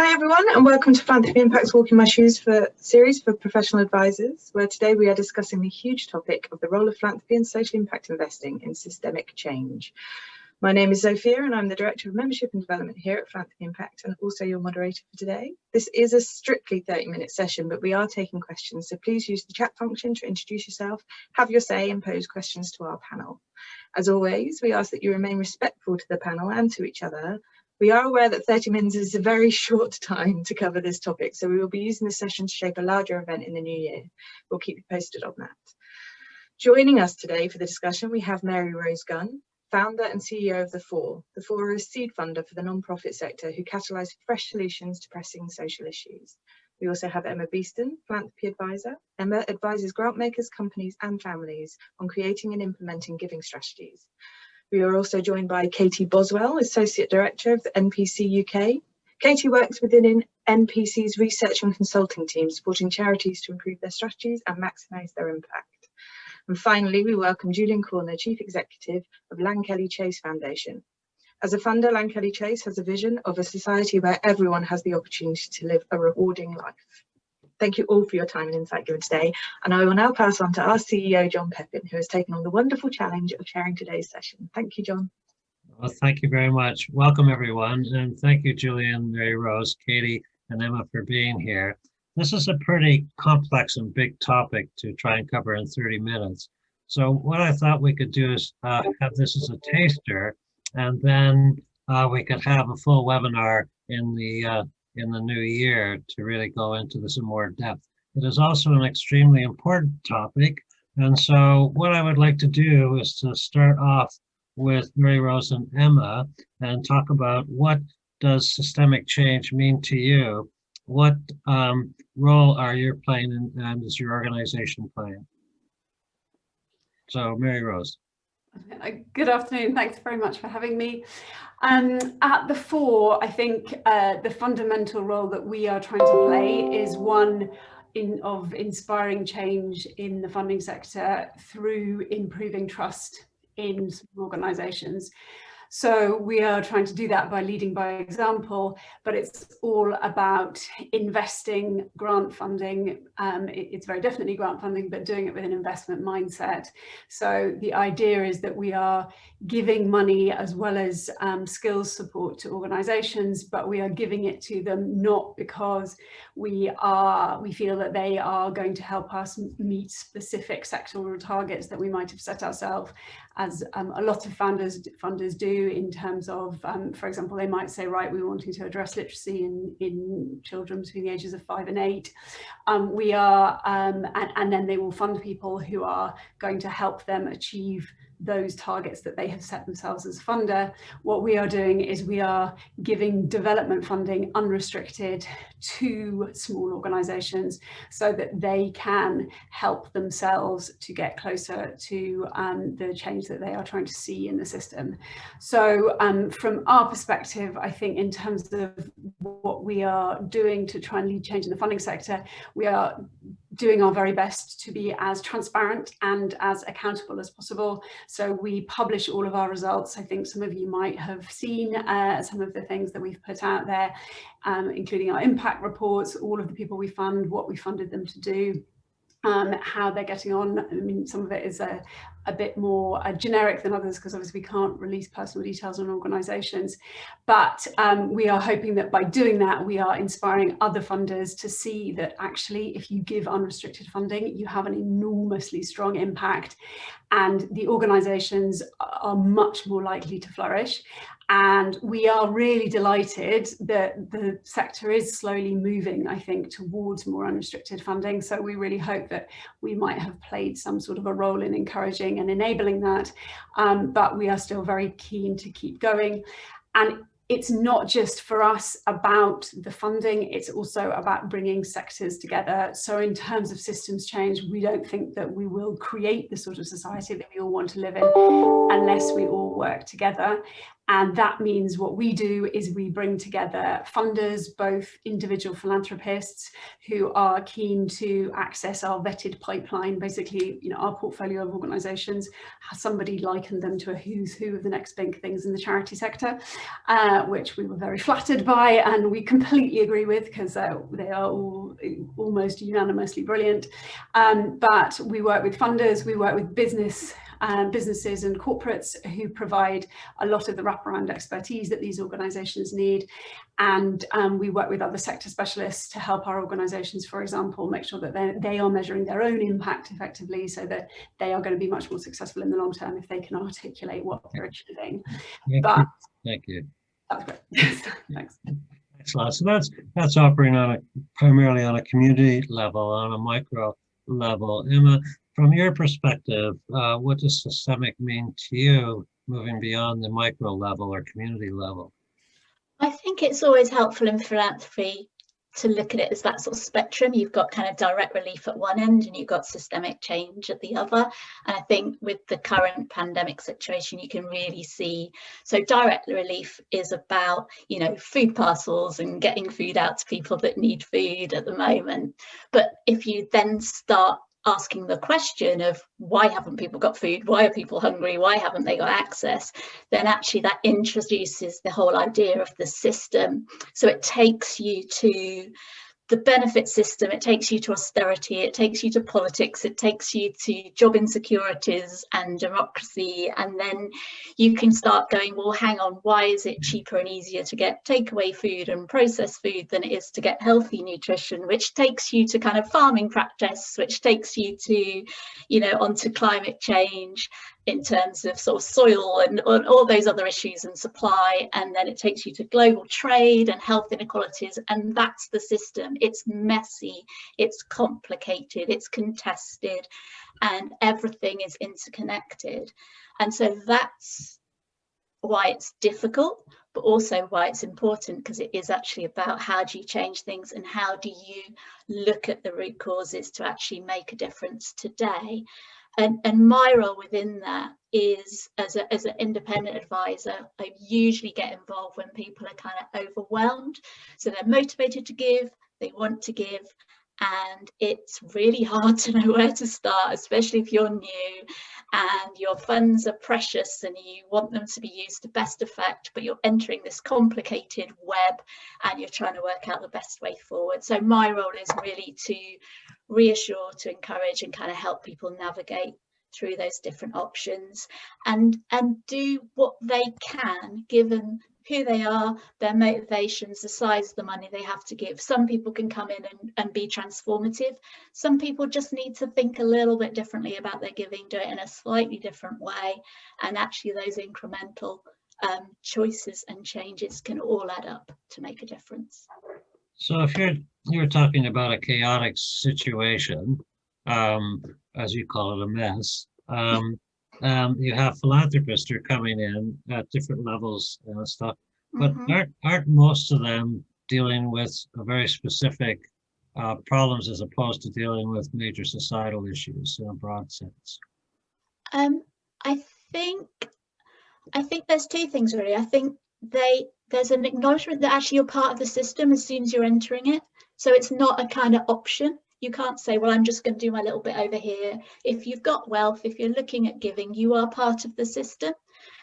Hi everyone, and welcome to Philanthropy Impact's Walk in My Shoes series for professional advisors, where today we are discussing the huge topic of the role of philanthropy and social impact investing in systemic change. My name is Sophia and I'm the Director of Membership and Development here at Philanthropy Impact and also your moderator for today. This is a strictly 30-minute session, but we are taking questions, so please use the chat function to introduce yourself, have your say and pose questions to our panel. As always, we ask that you remain respectful to the panel and to each other. We are aware that 30 minutes is a very short time to cover this topic, so we will be using this session to shape a larger event in the new year. We'll keep you posted on that. Joining us today for the discussion, we have Mary Rose Gunn, founder and CEO of the Fore. The Fore is a seed funder for the non-profit sector who catalyse fresh solutions to pressing social issues. We also have Emma Beeston, Philanthropy Advisor. Emma advises grant makers, companies and families on creating and implementing giving strategies. We are also joined by Katie Boswell, Associate Director of the NPC UK. Katie works within NPC's research and consulting team, supporting charities to improve their strategies and maximise their impact. And finally, we welcome Julian Corner, Chief Executive of Lankelly Chase Foundation. As a funder, Lankelly Chase has a vision of a society where everyone has the opportunity to live a rewarding life. Thank you all for your time and insight given today. And I will now pass on to our CEO, John Pepin, who has taken on the wonderful challenge of chairing today's session. Thank you, John. Well, thank you very much. Welcome, everyone. And thank you, Julian, Mary Rose, Katie, and Emma for being here. This is a pretty complex and big topic to try and cover in 30 minutes. So what I thought we could do is have this as a taster, and then we could have a full webinar in the new year to really go into this in more depth. It is also an extremely important topic. And so what I would like to do is to start off with Mary Rose and Emma and talk about what does systemic change mean to you? What role are you playing and is your organization playing? So Mary Rose. Good afternoon. Thanks very much for having me. At the Fore, I think the fundamental role that we are trying to play is one of inspiring change in the funding sector through improving trust in organisations. So we are trying to do that by leading by example, but it's all about investing grant funding. It's very definitely grant funding, but doing it with an investment mindset. So the idea is that we are giving money as well as skills support to organisations, but we are giving it to them not because we feel that they are going to help us meet specific sectoral targets that we might have set ourselves, as a lot of funders do in terms of, for example, they might say, right, we're wanting to address literacy in children between the ages of 5 and 8. And then they will fund people who are going to help them achieve those targets that they have set themselves as a funder. What we are doing is we are giving development funding unrestricted to small organisations so that they can help themselves to get closer to the change that they are trying to see in the system. So from our perspective, I think in terms of what we are doing to try and lead change in the funding sector, we are doing our very best to be as transparent and as accountable as possible. So we publish all of our results. I think some of you might have seen some of the things that we've put out there, including our impact reports, all of the people we fund, what we funded them to do, how they're getting on. I mean, some of it is a bit more generic than others because obviously we can't release personal details on organisations, but we are hoping that by doing that we are inspiring other funders to see that actually if you give unrestricted funding you have an enormously strong impact and the organisations are much more likely to flourish. And we are really delighted that the sector is slowly moving, I think, towards more unrestricted funding. So we really hope that we might have played some sort of a role in encouraging and enabling that. But we are still very keen to keep going. And it's not just for us about the funding, it's also about bringing sectors together. So in terms of systems change, we don't think that we will create the sort of society that we all want to live in unless we all work together. And that means what we do is we bring together funders, both individual philanthropists who are keen to access our vetted pipeline, basically, our portfolio of organisations. Somebody likened them to a who's who of the next big things in the charity sector, which we were very flattered by, and we completely agree with, because they are all almost unanimously brilliant. But we work with funders, we work with businesses and corporates who provide a lot of the wraparound expertise that these organisations need, and we work with other sector specialists to help our organisations, for example, make sure that they are measuring their own impact effectively, so that they are going to be much more successful in the long term if they can articulate what they're achieving. Thank you. That's great. Thanks. Excellent. So that's operating primarily on a community level, on a micro level. Emma, from your perspective, what does systemic mean to you, moving beyond the micro level or community level? I think it's always helpful in philanthropy to look at it as that sort of spectrum. You've got kind of direct relief at one end and you've got systemic change at the other. And I think with the current pandemic situation, you can really see, so direct relief is about, food parcels and getting food out to people that need food at the moment. But if you then start asking the question of why haven't people got food, why are people hungry, why haven't they got access, then actually that introduces the whole idea of the system. So it takes you to the benefit system, it takes you to austerity, it takes you to politics, it takes you to job insecurities and democracy, and then you can start going, well, hang on, why is it cheaper and easier to get takeaway food and processed food than it is to get healthy nutrition, which takes you to kind of farming practice, which takes you to, onto climate change in terms of sort of soil and all those other issues and supply, and then it takes you to global trade and health inequalities, and that's the system. It's messy, it's complicated, it's contested, and everything is interconnected. And so that's why it's difficult, but also why it's important, because it is actually about how do you change things and how do you look at the root causes to actually make a difference today. And my role within that is as an independent advisor, I usually get involved when people are kind of overwhelmed. So they're motivated to give, they want to give, and it's really hard to know where to start, especially if you're new and your funds are precious and you want them to be used to best effect, but you're entering this complicated web and you're trying to work out the best way forward. So my role is really to reassure, to encourage, and kind of help people navigate through those different options and do what they can given who they are, their motivations, the size of the money they have to give. Some people can come in and be transformative. Some people just need to think a little bit differently about their giving, do it in a slightly different way, and actually those incremental choices and changes can all add up to make a difference. So if you're talking about a chaotic situation, as you call it, a mess, you have philanthropists who are coming in at different levels and stuff, but aren't most of them dealing with a very specific problems as opposed to dealing with major societal issues in a broad sense? I think there's two things really. I think there's an acknowledgement that actually you're part of the system as soon as you're entering it. So it's not a kind of option. You can't say, well, I'm just going to do my little bit over here. If you've got wealth, if you're looking at giving, you are part of the system.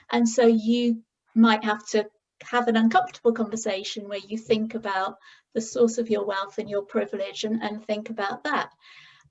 And so you might have to have an uncomfortable conversation where you think about the source of your wealth and your privilege and think about that.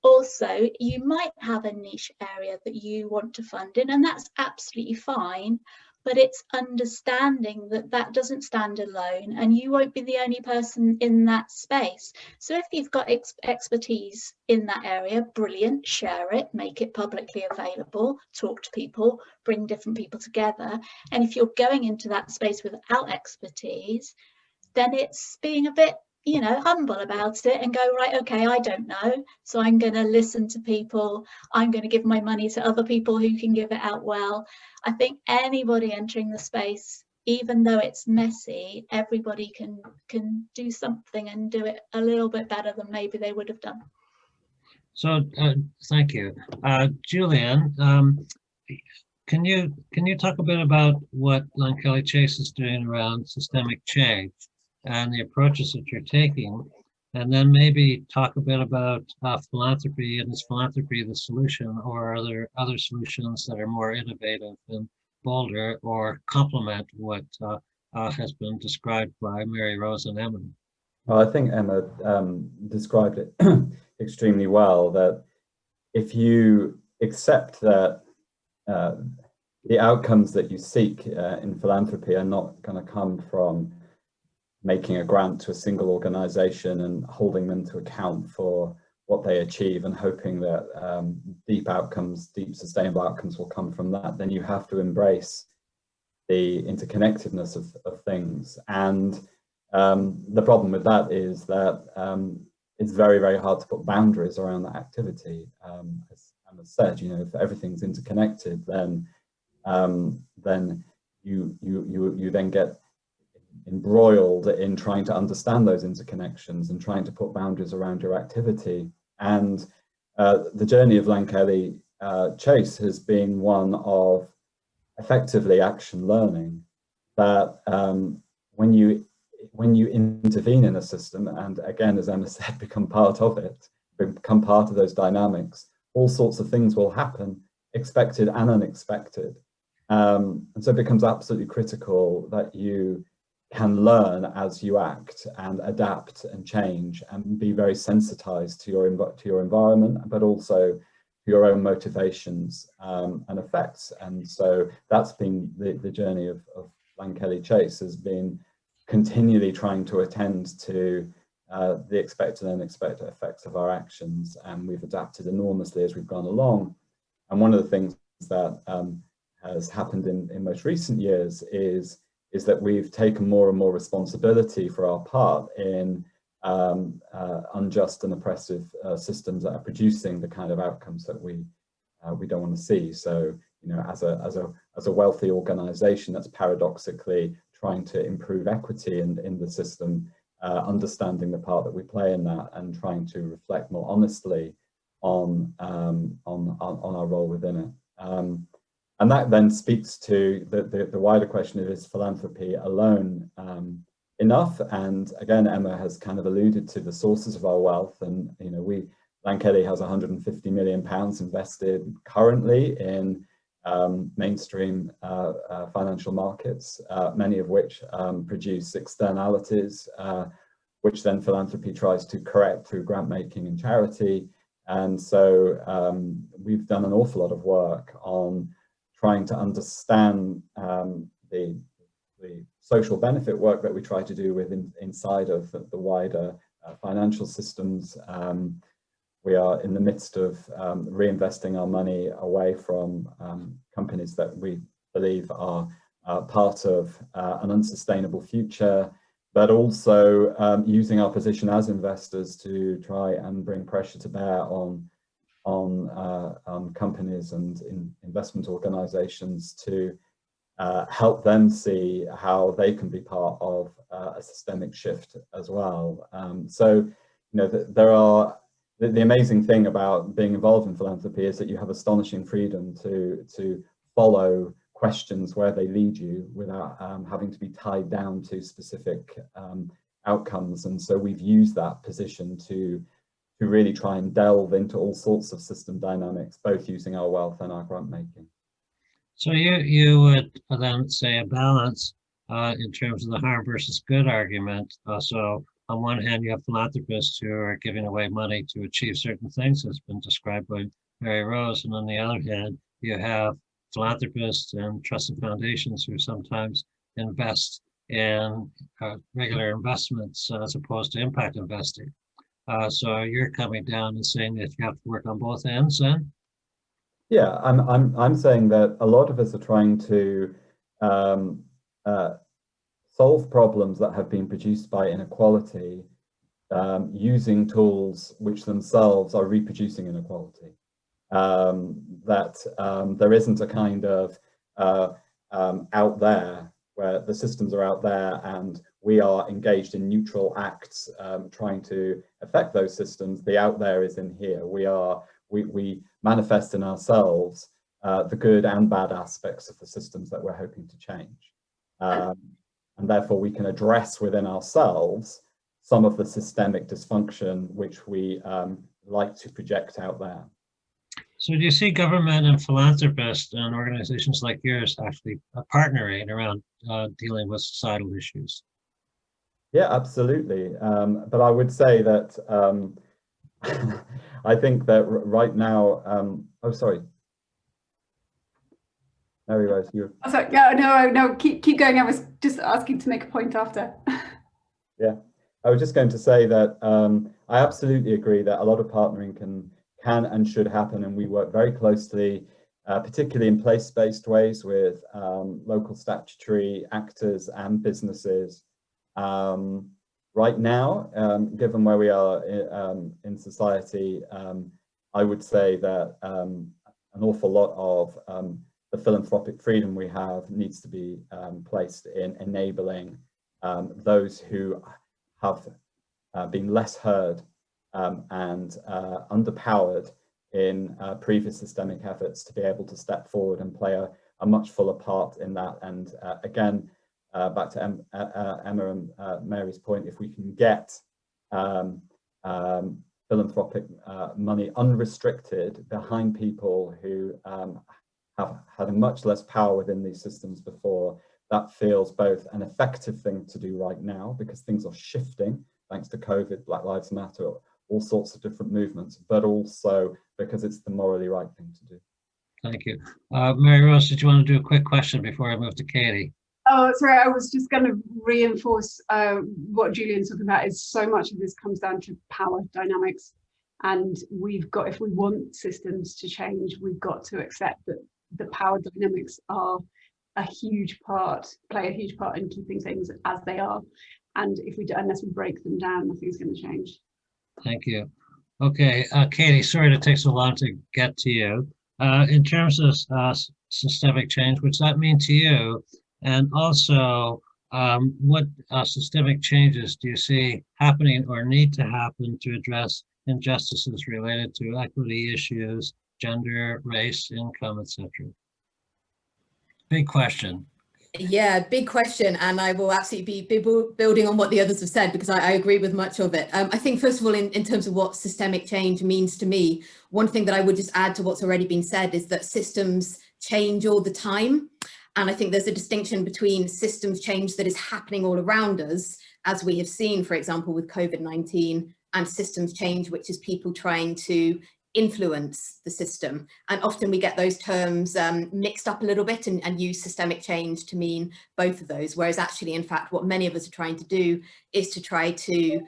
Also, you might have a niche area that you want to fund in, and that's absolutely fine. But it's understanding that that doesn't stand alone and you won't be the only person in that space. So if you've got expertise in that area, brilliant, share it, make it publicly available, talk to people, bring different people together. And if you're going into that space without expertise, then it's being a bit, humble about it and go, right, okay, I don't know. So I'm going to listen to people. I'm going to give my money to other people who can give it out well. I think anybody entering the space, even though it's messy, everybody can do something and do it a little bit better than maybe they would have done. So thank you. Julian, can you talk a bit about what Lankelly Chase is doing around systemic change and the approaches that you're taking, and then maybe talk a bit about philanthropy, and is philanthropy the solution, or are there other solutions that are more innovative and bolder or complement what has been described by Mary Rose and Emma? Well, I think Emma described it extremely well, that if you accept that the outcomes that you seek in philanthropy are not going to come from making a grant to a single organization and holding them to account for what they achieve and hoping that deep sustainable outcomes will come from that, then you have to embrace the interconnectedness of things. And the problem with that is that it's very, very hard to put boundaries around that activity. As Emma said, you know, if everything's interconnected, then you then get embroiled in trying to understand those interconnections and trying to put boundaries around your activity. And the journey of Lankelly Chase has been one of effectively action learning, that when you intervene in a system, and again, as Emma said, become part of it, become part of those dynamics, all sorts of things will happen, expected and unexpected. And so it becomes absolutely critical that you can learn as you act and adapt and change and be very sensitized to your environment, but also your own motivations and effects. And so that's been the journey of Lankelly Chase, has been continually trying to attend to the expected and unexpected effects of our actions, and we've adapted enormously as we've gone along. And one of the things that has happened in most recent years is that we've taken more and more responsibility for our part in unjust and oppressive systems that are producing the kind of outcomes that we don't want to see. So, you know, as a wealthy organization that's paradoxically trying to improve equity in the system, understanding the part that we play in that and trying to reflect more honestly on our role within it. And that then speaks to the wider question of, is philanthropy alone enough? And again, Emma has kind of alluded to the sources of our wealth, and you know, Lankelly has £150 million invested currently in mainstream financial markets, many of which produce externalities, which then philanthropy tries to correct through grant making and charity. And so we've done an awful lot of work on trying to understand the social benefit work that we try to do inside of the wider financial systems. We are in the midst of reinvesting our money away from companies that we believe are part of an unsustainable future, but also using our position as investors to try and bring pressure to bear on companies and investment organizations to help them see how they can be part of a systemic shift as well. So, you know, the amazing thing about being involved in philanthropy is that you have astonishing freedom to follow questions where they lead you without having to be tied down to specific outcomes. And so we've used that position to really try and delve into all sorts of system dynamics, both using our wealth and our grant making. So you would then say a balance in terms of the harm versus good argument. So on one hand, you have philanthropists who are giving away money to achieve certain things, as been described by Mary Rose, and on the other hand, you have philanthropists and trusted foundations who sometimes invest in regular investments as opposed to impact investing. So you're coming down and saying that you have to work on both ends then? Yeah, I'm saying that a lot of us are trying to solve problems that have been produced by inequality using tools which themselves are reproducing inequality. There isn't a kind of out there where the systems are out there and we are engaged in neutral acts trying to affect those systems. The out there is in here. We manifest in ourselves the good and bad aspects of the systems that we're hoping to change. And therefore we can address within ourselves some of the systemic dysfunction which we like to project out there. So do you see government and philanthropists and organizations like yours actually partnering around dealing with societal issues? Yeah, absolutely. But I would say that I think that right now, oh, sorry. Mary Rose, you. Oh, sorry. No, keep going. I was just asking to make a point after. Yeah, I was just going to say that I absolutely agree that a lot of partnering can and should happen, and we work very closely, particularly in place-based ways with local statutory actors and businesses. Right now, given where we are in society, I would say that an awful lot of the philanthropic freedom we have needs to be placed in enabling those who have been less heard and underpowered in previous systemic efforts to be able to step forward and play a much fuller part in that. And again, back to Emma and Mary's point, if we can get philanthropic money unrestricted behind people who have had much less power within these systems before, that feels both an effective thing to do right now because things are shifting thanks to COVID, Black Lives Matter, all sorts of different movements, but also because it's the morally right thing to do. Thank you. Mary Rose, did you want to do a quick question before I move to Katie? Oh, sorry, I was just going to reinforce what Julian's talking about is so much of this comes down to power dynamics. And we've got, if we want systems to change, we've got to accept that the power dynamics are a huge part, play a huge part in keeping things as they are. And if we do, unless we break them down, nothing's going to change. Thank you. Okay, Katie, sorry to take so long to get to you. In terms of systemic change, what's that mean to you? And also, what systemic changes do you see happening or need to happen to address injustices related to equity issues, gender, race, income, etc.? Big question. Yeah, big question, and I will absolutely be building on what the others have said because I agree with much of it. I think, first of all, in terms of what systemic change means to me, one thing that I would just add to what's already been said is that systems change all the time. And I think there's a distinction between systems change that is happening all around us, as we have seen, for example, with COVID-19, and systems change, which is people trying to influence the system. And often we get those terms mixed up a little bit and use systemic change to mean both of those, whereas actually, in fact, what many of us are trying to do is to try to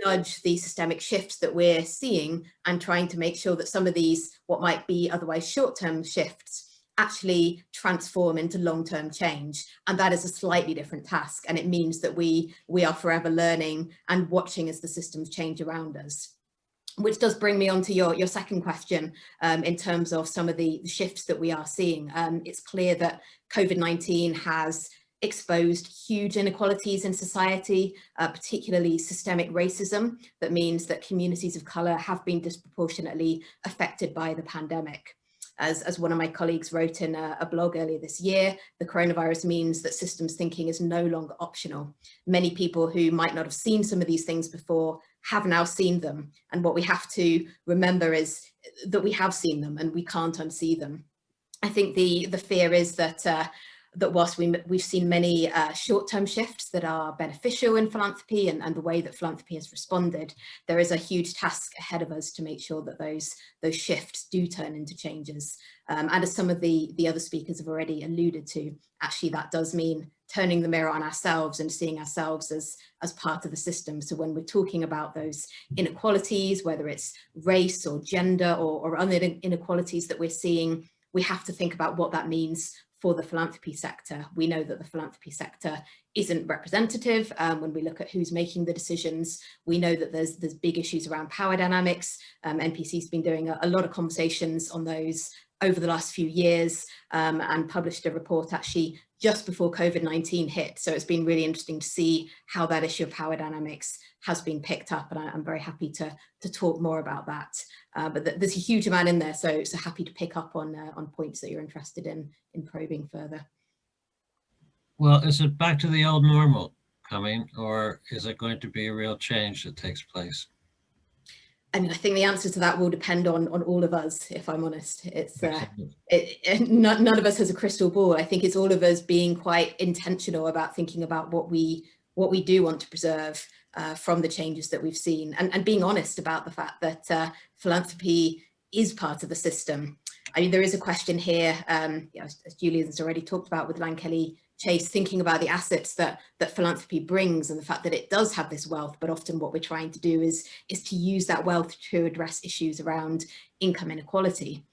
nudge the systemic shifts that we're seeing and trying to make sure that some of these, what might be otherwise short-term shifts, actually transform into long-term change. And that is a slightly different task. And it means that we are forever learning and watching as the systems change around us. Which does bring me on to your second question in terms of some of the shifts that we are seeing. It's clear that COVID-19 has exposed huge inequalities in society, particularly systemic racism. That means that communities of colour have been disproportionately affected by the pandemic. As one of my colleagues wrote in a blog earlier this year, the coronavirus means that systems thinking is no longer optional. Many people who might not have seen some of these things before have now seen them. And what we have to remember is that we have seen them and we can't unsee them. I think the fear is that whilst we've seen many short-term shifts that are beneficial in philanthropy and the way that philanthropy has responded, there is a huge task ahead of us to make sure that those shifts do turn into changes. And as some of the other speakers have already alluded to, actually that does mean turning the mirror on ourselves and seeing ourselves as part of the system. So when we're talking about those inequalities, whether it's race or gender or other inequalities that we're seeing, we have to think about what that means for the philanthropy sector. We know that the philanthropy sector isn't representative when we look at who's making the decisions. We know that there's big issues around power dynamics. NPC's been doing a lot of conversations on those over the last few years and published a report actually just before COVID-19 hit. So it's been really interesting to see how that issue of power dynamics has been picked up, and I'm very happy to talk more about that. But there's a huge amount in there, so happy to pick up on points that you're interested in probing further. Well, is it back to the old normal coming, or is it going to be a real change that takes place? I mean, I think the answer to that will depend on all of us, if I'm honest. It's none of us has a crystal ball. I think it's all of us being quite intentional about thinking about what we do want to preserve from the changes that we've seen, and being honest about the fact that philanthropy is part of the system. I mean, there is a question here, as Julian's already talked about with Lankelly Chase, thinking about the assets that philanthropy brings and the fact that it does have this wealth, but often what we're trying to do is to use that wealth to address issues around income inequality.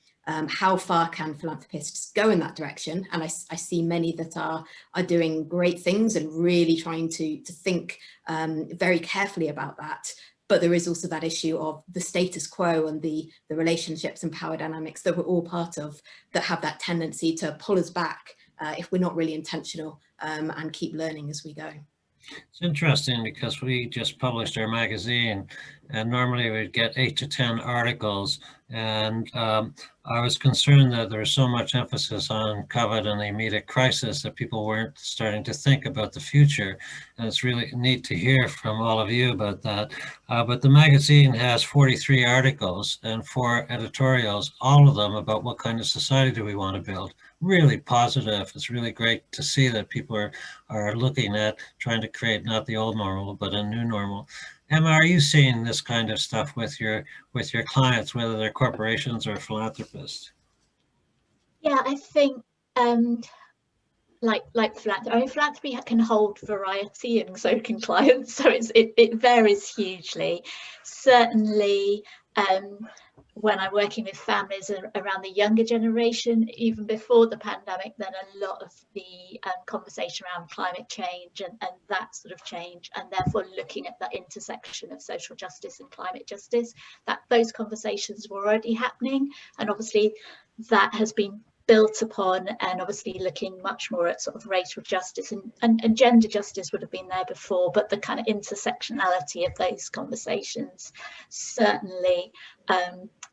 How far can philanthropists go in that direction? And I see many that are doing great things and really trying to think very carefully about that. But there is also that issue of the status quo and the relationships and power dynamics that we're all part of that have that tendency to pull us back if we're not really intentional and keep learning as we go. It's interesting because we just published our magazine, and normally we'd get 8 to 10 articles, and I was concerned that there was so much emphasis on COVID and the immediate crisis that people weren't starting to think about the future, and it's really neat to hear from all of you about that. But the magazine has 43 articles and 4 editorials, all of them about what kind of society do we want to build. Really positive. It's really great to see that people are looking at trying to create not the old normal, but a new normal. Emma, are you seeing this kind of stuff with your clients, whether they're corporations or philanthropists? Yeah, I think like philanthropy, I mean, philanthropy can hold variety, and so can clients. So it varies hugely. Certainly, when I'm working with families around the younger generation, even before the pandemic, then a lot of the conversation around climate change and that sort of change, and therefore looking at the intersection of social justice and climate justice, that those conversations were already happening, and obviously that has been built upon, and obviously looking much more at sort of racial justice and gender justice would have been there before, but the kind of intersectionality of those conversations certainly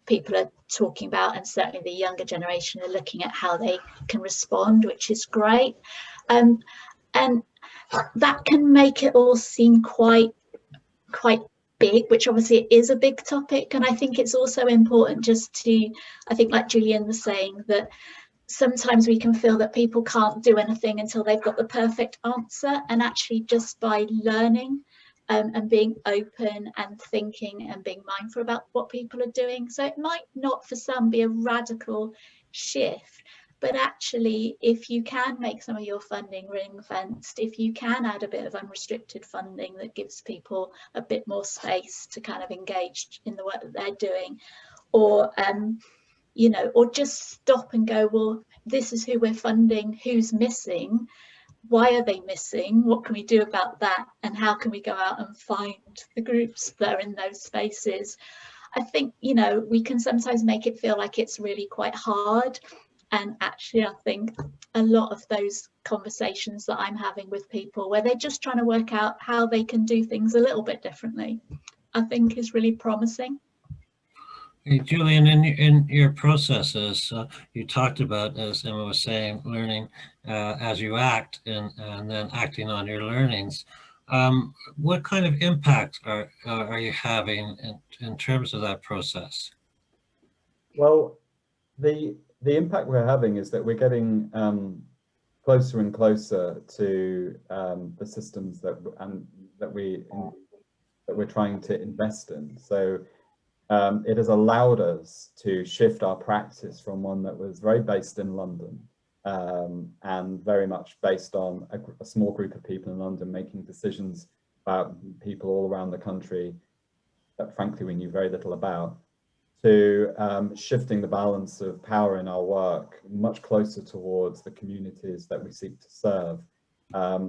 people are talking about, and certainly the younger generation are looking at how they can respond, which is great, and that can make it all seem quite big, which obviously it is a big topic. And I think it's also important just to, I think like Julian was saying, that sometimes we can feel that people can't do anything until they've got the perfect answer, and actually just by learning and being open and thinking and being mindful about what people are doing. So it might not for some be a radical shift, but actually if you can make some of your funding ring fenced, if you can add a bit of unrestricted funding that gives people a bit more space to kind of engage in the work that they're doing, or you know, or just stop and go, well, this is who we're funding, who's missing, why are they missing, what can we do about that, and how can we go out and find the groups that are in those spaces. I think, you know, we can sometimes make it feel like it's really quite hard, and actually I think a lot of those conversations that I'm having with people where they're just trying to work out how they can do things a little bit differently, I think is really promising. Hey, Julian, in your processes, you talked about, as Emma was saying, learning as you act and then acting on your learnings. What kind of impact are you having in terms of that process? Well, the impact we're having is that we're getting closer and closer to the systems that we're trying to invest in. So it has allowed us to shift our practice from one that was very based in London and very much based on a small group of people in London making decisions about people all around the country that frankly we knew very little about, to shifting the balance of power in our work much closer towards the communities that we seek to serve,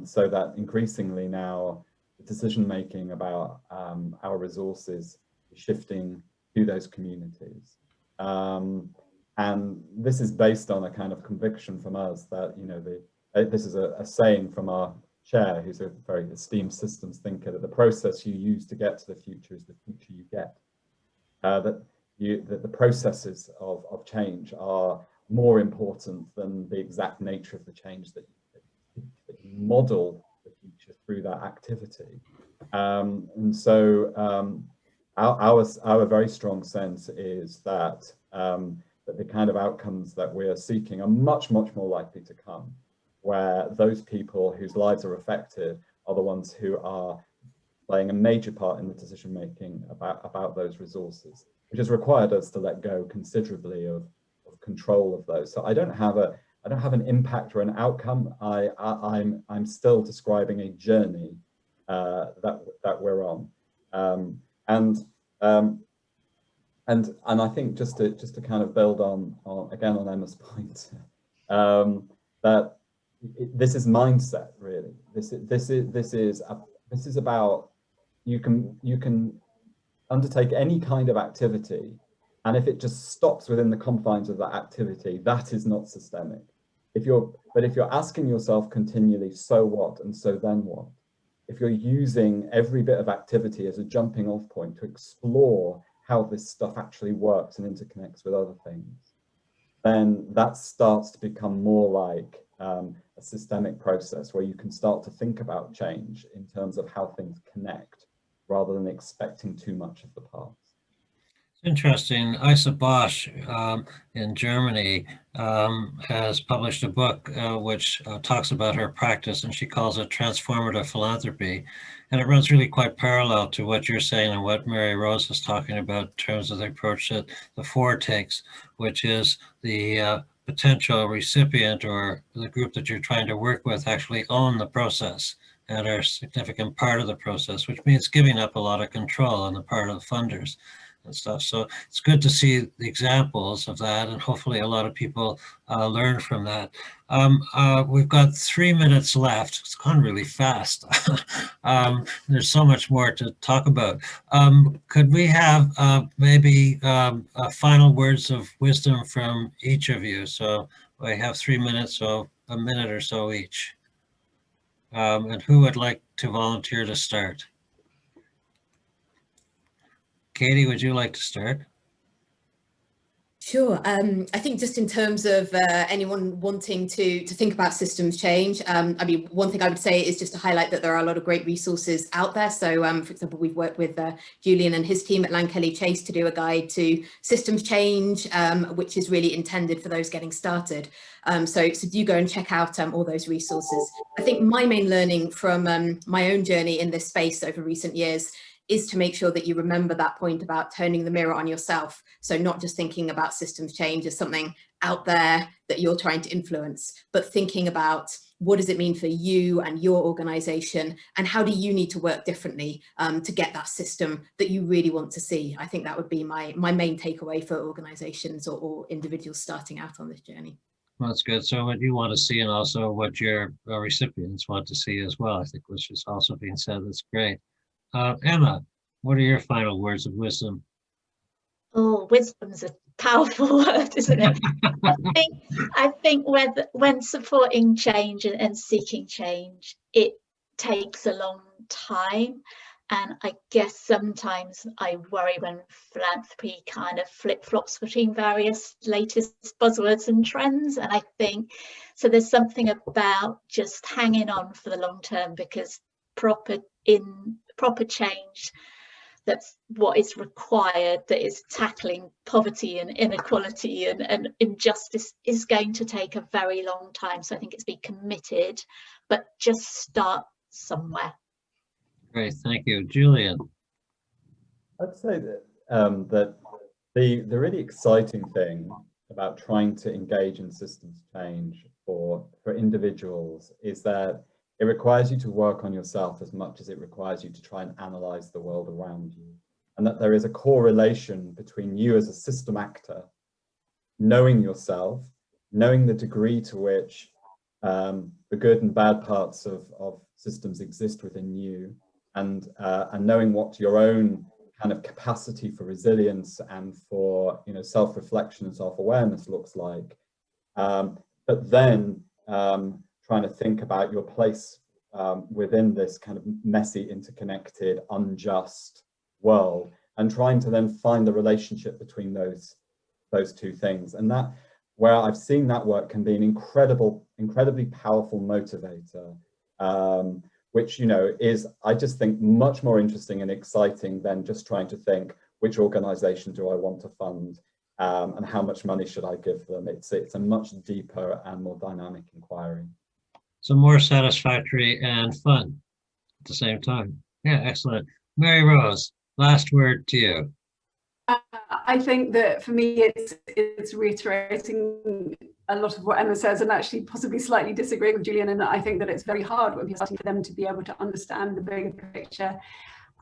so that increasingly now the decision making about our resources is shifting to those communities. And this is based on a kind of conviction from us that, you know, this is a saying from our chair, who's a very esteemed systems thinker, that the process you use to get to the future is the future you get. That the processes of change are more important than the exact nature of the change that you model the future through that activity. And so our very strong sense is that that the kind of outcomes that we're seeking are much more likely to come, where those people whose lives are affected are the ones who are playing a major part in the decision making about those resources, which has required us to let go considerably of control of those. So I don't have an impact or an outcome. I'm still describing a journey that we're on, and I think just to kind of build on again on Emma's point, that this is mindset, really. This is about, you can undertake any kind of activity, and if it just stops within the confines of that activity, that is not systemic. If you're asking yourself continually, so what, and so then what? If you're using every bit of activity as a jumping off point to explore how this stuff actually works and interconnects with other things, then that starts to become more like a systemic process where you can start to think about change in terms of how things connect, rather than expecting too much of the parts. Interesting. Isa Bosch in Germany has published a book which talks about her practice, and she calls it transformative philanthropy. And it runs really quite parallel to what you're saying and what Mary Rose was talking about in terms of the approach that the Fore takes, which is the potential recipient or the group that you're trying to work with actually own the process and are a significant part of the process, which means giving up a lot of control on the part of the funders and stuff. So it's good to see the examples of that, and hopefully a lot of people learn from that. We've got 3 minutes left. It's gone really fast. There's so much more to talk about. Could we have maybe final words of wisdom from each of you? So I have 3 minutes, so a minute or so each. And who would like to volunteer to start? Katie, would you like to start? Sure. I think just in terms of anyone wanting to think about systems change, I mean, one thing I would say is just to highlight that there are a lot of great resources out there. So, for example, we've worked with Julian and his team at Lankelly Chase to do a guide to systems change, which is really intended for those getting started. So do go and check out all those resources. I think my main learning from my own journey in this space over recent years is to make sure that you remember that point about turning the mirror on yourself. So not just thinking about systems change as something out there that you're trying to influence, but thinking about what does it mean for you and your organization, and how do you need to work differently to get that system that you really want to see. I think that would be my main takeaway for organizations or individuals starting out on this journey. Well, that's good. So what you want to see, and also what your recipients want to see as well, I think, which is also being said. That's great. Emma, what are your final words of wisdom? Oh, wisdom's a powerful word, isn't it? I think when supporting change and seeking change, it takes a long time. And I guess sometimes I worry when philanthropy kind of flip-flops between various latest buzzwords and trends. And I think, so there's something about just hanging on for the long term, because proper change, that's what is required, that is tackling poverty and inequality and injustice, is going to take a very long time. So I think it's be committed, but just start somewhere. Great, thank you. Julian. I'd say that that the really exciting thing about trying to engage in systems change for individuals is that it requires you to work on yourself as much as it requires you to try and analyze the world around you. And that there is a correlation between you as a system actor, knowing yourself, knowing the degree to which the good and bad parts of systems exist within you, and knowing what your own kind of capacity for resilience and for self-reflection and self-awareness looks like. But then trying to think about your place within this kind of messy, interconnected, unjust world, and trying to then find the relationship between those two things. And that, where I've seen that work, can be an incredibly powerful motivator, which, you know, is, I just think, much more interesting and exciting than just trying to think, which organization do I want to fund, and how much money should I give them? It's a much deeper and more dynamic inquiry. So more satisfactory and fun at the same time. Yeah, excellent. Mary Rose, last word to you. I think that for me, it's reiterating a lot of what Emma says, and actually possibly slightly disagreeing with Julian. And I think that it's very hard when people are starting for them to be able to understand the bigger picture.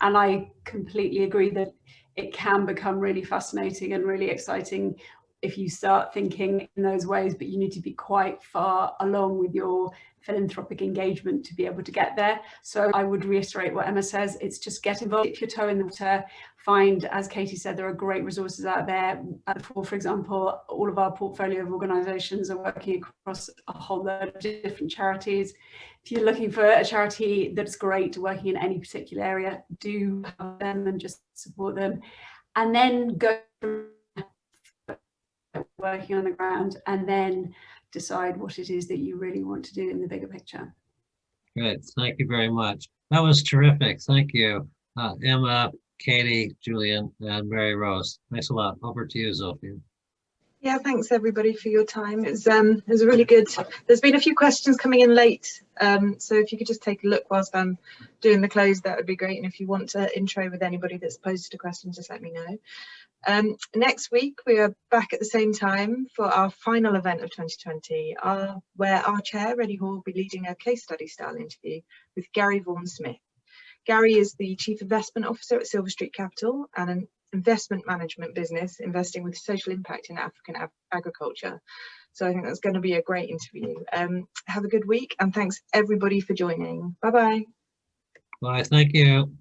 And I completely agree that it can become really fascinating and really exciting if you start thinking in those ways, but you need to be quite far along with your philanthropic engagement to be able to get there. So I would reiterate what Emma says, it's just get involved, dip your toe in the water, find, as Katie said, there are great resources out there. At Fore, for example, all of our portfolio of organisations are working across a whole load of different charities. If you're looking for a charity that's great, working in any particular area, do have them and just support them. And then go working on the ground, and then decide what it is that you really want to do in the bigger picture. Great, thank you very much. That was terrific. Thank you, Emma, Katie, Julian, and Mary Rose. Thanks a lot. Over to you, Zofia. Yeah, thanks everybody for your time. It was a really good. There's been a few questions coming in late, so if you could just take a look whilst I'm doing the close, that would be great. And if you want to intro with anybody that's posed a question, just let me know. Next week we are back at the same time for our final event of 2020, where our chair, Reddy Hall, will be leading a case study style interview with Gary Vaughan-Smith. Gary is the Chief Investment Officer at Silver Street Capital, and an investment management business investing with social impact in African agriculture. So I think that's going to be a great interview. Have a good week, and thanks everybody for joining. Bye-bye. Bye, thank you.